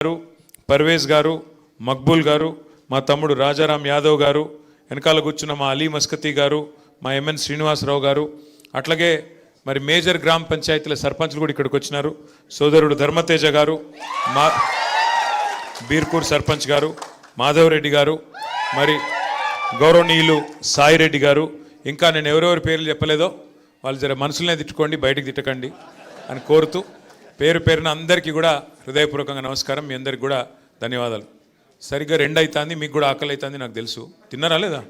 గారు, పర్వేజ్ గారు, మక్బూల్ గారు, మా తమ్ముడు రాజారాం యాదవ్ గారు, వెనకాల కూర్చున్న మా అలీ మస్కతి గారు, మా ఎంఎన్ శ్రీనివాసరావు గారు, అట్లాగే మరి మేజర్ గ్రామ పంచాయతీల సర్పంచ్లు కూడా ఇక్కడికి వచ్చినారు. సోదరుడు ధర్మతేజ గారు, మా బీర్కూర్ సర్పంచ్ గారు, మాధవరెడ్డి గారు, మరి గౌరవనీయులు సాయిరెడ్డి గారు, ఇంకా నేను ఎవరెవరి పేర్లు చెప్పలేదో వాళ్ళు జర మనసులనే తిట్టుకోండి, బయటకు తిట్టకండి అని కోరుతూ పేరు పేరున అందరికీ కూడా హృదయపూర్వకంగా నమస్కారం. మీ అందరికి కూడా ధన్యవాదాలు. సరిగ్గా 2 అవుతుంది, మీకు కూడా ఆకలి అవుతుంది నాకు తెలుసు. తిన్నారా లేదా?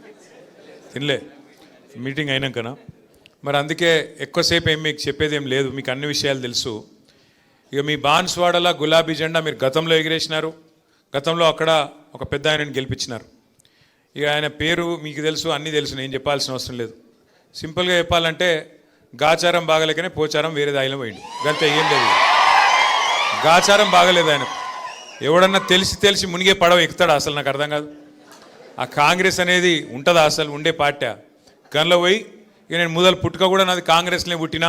తినలే, మీటింగ్ అయినాకనా? మరి అందుకే ఎక్కువసేపు ఏం మీకు చెప్పేది ఏం లేదు, మీకు అన్ని విషయాలు తెలుసు. ఇక మీ బాన్స్వాడలా గులాబీ జెండా మీరు గతంలో ఎగిరేసినారు, గతంలో అక్కడ ఒక పెద్ద ఆయనని గెలిపించినారు. ఇక ఆయన పేరు మీకు తెలుసు, అన్నీ తెలుసు, నేను చెప్పాల్సిన అవసరం లేదు. సింపుల్గా చెప్పాలంటే గాచారం బాగలేకనే పోచారం వేరే దాయిలో పోయిండు, గంత ఏం లేదు. గాచారం బాగలేదు ఆయనకు. ఎవడన్నా తెలిసి మునిగే పడవ ఎక్కుతాడా? అసలు నాకు అర్థం కాదు. ఆ కాంగ్రెస్ అనేది ఉంటుందా? అసలు ఉండే పార్టీ గన్లో పోయి ఇక నేను మొదలు పుట్టుక కూడా నాది కాంగ్రెస్నే పుట్టినా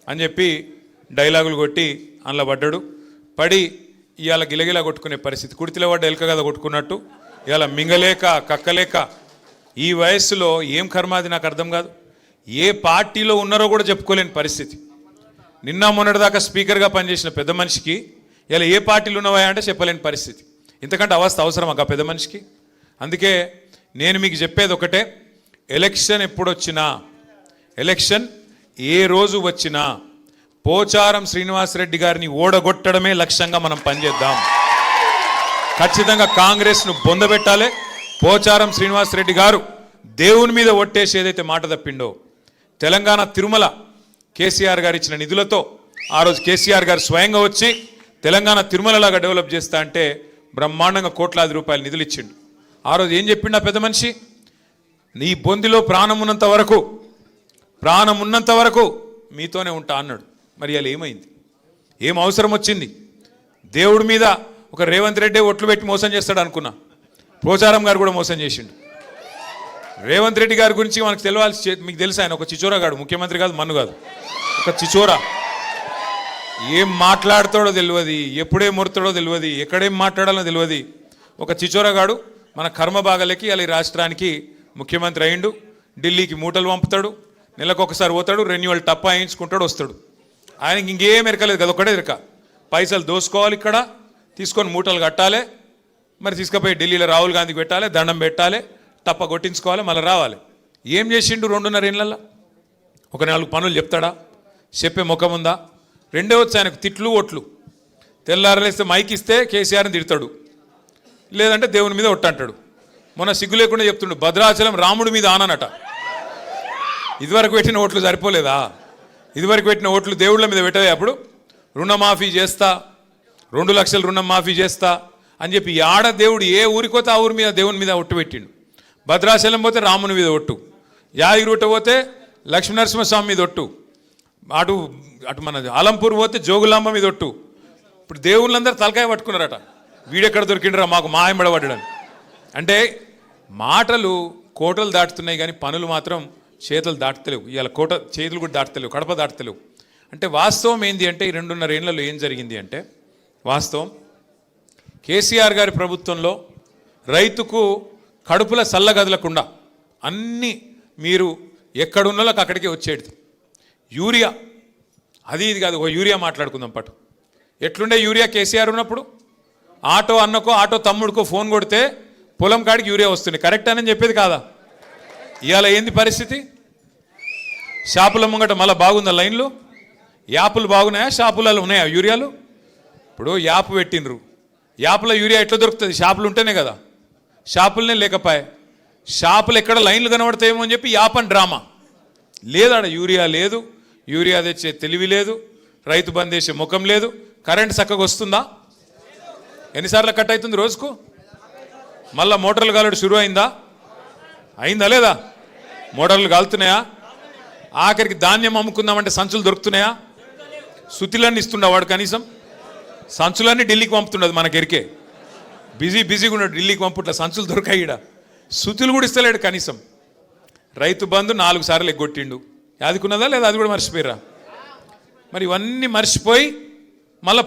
అని చెప్పి డైలాగులు కొట్టి అందులో పడ్డాడు. పడి ఇవాళ గిలగిలా కొట్టుకునే పరిస్థితి. కుడితిలో పడ్డ ఎలక కదా కొట్టుకున్నట్టు ఇవాళ మింగలేక కక్కలేక ఈ వయస్సులో ఏం కర్మాది నాకు అర్థం కాదు. ఏ పార్టీలో ఉన్నారో కూడా చెప్పుకోలేని పరిస్థితి. నిన్న మొన్నటిదాకా స్పీకర్గా పనిచేసిన పెద్ద మనిషికి ఇలా ఏ పార్టీలు ఉన్నవా అంటే చెప్పలేని పరిస్థితి. ఇంతకంటే అవస్థ అవసరమా ఆ పెద్ద మనిషికి? అందుకే నేను మీకు చెప్పేది ఒకటే, ఎలక్షన్ ఎప్పుడొచ్చినా, ఎలక్షన్ ఏ రోజు వచ్చినా పోచారం శ్రీనివాసరెడ్డి గారిని ఓడగొట్టడమే లక్ష్యంగా మనం పనిచేద్దాం. ఖచ్చితంగా కాంగ్రెస్ను బొందబెట్టాలి. పోచారం శ్రీనివాసరెడ్డి గారు దేవుని మీద ఒట్టేసి ఏదైతే మాట తప్పిండో, తెలంగాణ తిరుమల కేసీఆర్ గారు ఇచ్చిన నిధులతో ఆ రోజు కేసీఆర్ గారు స్వయంగా వచ్చి తెలంగాణ తిరుమలలాగా డెవలప్ చేస్తా అంటే బ్రహ్మాండంగా కోట్లాది రూపాయలు నిధులు ఇచ్చిండు. ఆ రోజు ఏం చెప్పిండు ఆ పెద్ద మనిషి? నీ బొందిలో ప్రాణం ఉన్నంత వరకు మీతోనే ఉంటా అన్నాడు. మరి అలా ఏమైంది? ఏం అవసరం వచ్చింది? దేవుడి మీద ఒక రేవంత్ రెడ్డి ఒట్లు పెట్టి మోసం చేస్తాడు అనుకున్నా, పోచారం గారు కూడా మోసం చేసిండు. రేవంత్ రెడ్డి గారి గురించి మనకు తెలియాల్సి, మీకు తెలుసు ఆయన ఒక చిచోరాగాడు, ముఖ్యమంత్రి కాదు, మన్ను కాదు, ఒక చిచోరా. ఏం మాట్లాడతాడో తెలియదు, ఎప్పుడే ముడతాడో తెలియదు, ఎక్కడేం మాట్లాడాలో తెలియదు. ఒక చిచోరాగాడు మన కర్మ బాగలకి అలా ఈ రాష్ట్రానికి ముఖ్యమంత్రి అయిండు. ఢిల్లీకి మూటలు పంపుతాడు, నెలకు ఒకసారి పోతాడు, రెన్యువల్ టప్పా వేయించుకుంటాడు, వస్తాడు. ఆయనకి ఇంకేం ఎరకలేదు కదా, ఒకటే ఎరక, పైసలు దోసుకోవాలి, ఇక్కడ తీసుకొని మూటలు కట్టాలి, మరి తీసుకుపోయి ఢిల్లీలో రాహుల్ గాంధీకి పెట్టాలి, దండం పెట్టాలి, టప్ప కొట్టించుకోవాలి, మళ్ళీ రావాలి. ఏం చేసిండు 2.5 ఏళ్ళల్లో? ఒక 4 పనులు చెప్తాడా? చెప్పే ముఖం ఉందా? రెండే వచ్చి ఆయనకు తిట్లు ఒట్లు. తెల్లారలేస్తే మైక్ ఇస్తే కేసీఆర్ని తిడతాడు, లేదంటే దేవుని మీద ఒట్టంటాడు. మొన్న సిగ్గు లేకుండా చెప్తుండు భద్రాచలం రాముడి మీద ఆననట. ఇదివరకు పెట్టిన ఓట్లు సరిపోలేదా? ఇదివరకు పెట్టిన ఓట్లు దేవుళ్ళ మీద పెట్టలే. అప్పుడు రుణమాఫీ చేస్తా, 2 లక్షలు రుణం మాఫీ చేస్తా అని చెప్పి ఆడ దేవుడు ఏ ఊరికి పోతే ఆ ఊరి మీద దేవుని మీద ఒట్టు పెట్టిండు. భద్రాచలం పోతే రాముని మీద ఒట్టు, యాదగిరిగుట్ట పోతే లక్ష్మీనరసింహస్వామి మీద ఒట్టు, అటు మన ఆలంపూర్ పోతే జోగులాంబ మీద ఒట్టు. ఇప్పుడు దేవుళ్ళందరూ తలకాయ పట్టుకున్నారట, వీడెక్కడ దొరికిండ్రా మాకు మాయమడబడ్డాడని. అంటే మాటలు కోటలు దాటుతున్నాయి కానీ పనులు మాత్రం చేతులు దాటుతలేవు. ఇవాళ కోట చేతులు కూడా దాటుతలేవు, కడప దాటుతలేవు. అంటే వాస్తవం ఏంది అంటే ఈ 2.5 ఏళ్లలో ఏం జరిగింది అంటే, వాస్తవం కేసీఆర్ గారి ప్రభుత్వంలో రైతుకు కడుపుల చల్లగదలకుండా అన్నీ మీరు ఎక్కడున్నోళ్ళకి అక్కడికే వచ్చేది. యూరియా అది ఇది కాదు, ఒక యూరియా మాట్లాడుకుందాం పట్టు. ఎట్లుండే యూరియా కేసీఆర్ ఉన్నప్పుడు? ఆటో అన్నకో ఆటో తమ్ముడికో ఫోన్ కొడితే పొలం కాడికి యూరియా వస్తుంది, కరెక్ట్ అని చెప్పేది కాదా? ఇవాళ ఏంది పరిస్థితి? షాపుల ముంగట మళ్ళీ బాగుందా లైన్లు? యాపులు బాగున్నాయా? షాపులలో ఉన్నాయా యూరియాలు? ఇప్పుడు యాప్ పెట్టినరు, యాప్లో యూరియా ఎట్లా దొరుకుతుంది? షాపులు ఉంటేనే కదా. షాపులనే లేకపోయా, షాపులు ఎక్కడ లైన్లు కనబడతాయేమో అని చెప్పి యాప్ అని డ్రామా. లేదాడ యూరియా లేదు, యూరియా తెచ్చే తెలివి లేదు, రైతు బంద్ చేసే ముఖం లేదు. కరెంట్ చక్కగా వస్తుందా? ఎన్నిసార్లు కట్ అవుతుంది రోజుకు? మళ్ళీ మోటార్లు కాలడు షురు అయిందా లేదా? మోటార్లు కాలుతున్నాయా? ఆఖరికి ధాన్యం అమ్ముకుందామంటే సంచులు దొరుకుతున్నాయా? సుతిలన్నీ ఇస్తుండ వాడు, కనీసం సంచులన్నీ ఢిల్లీకి పంపుతుండదు. మనకెరికే బిజీగా ఉన్నాడు, ఢిల్లీకి పంపుట్లా సంచులు దొరకాయి. ఈడ సుతులు కూడా ఇస్తలేడు కనీసం. రైతు బంధు 4 సార్లు ఎగ్గొట్టిండు, యాదుకున్నదా లేదా? అది కూడా మర్చిపోయారా? మరి ఇవన్నీ మర్చిపోయి మళ్ళీ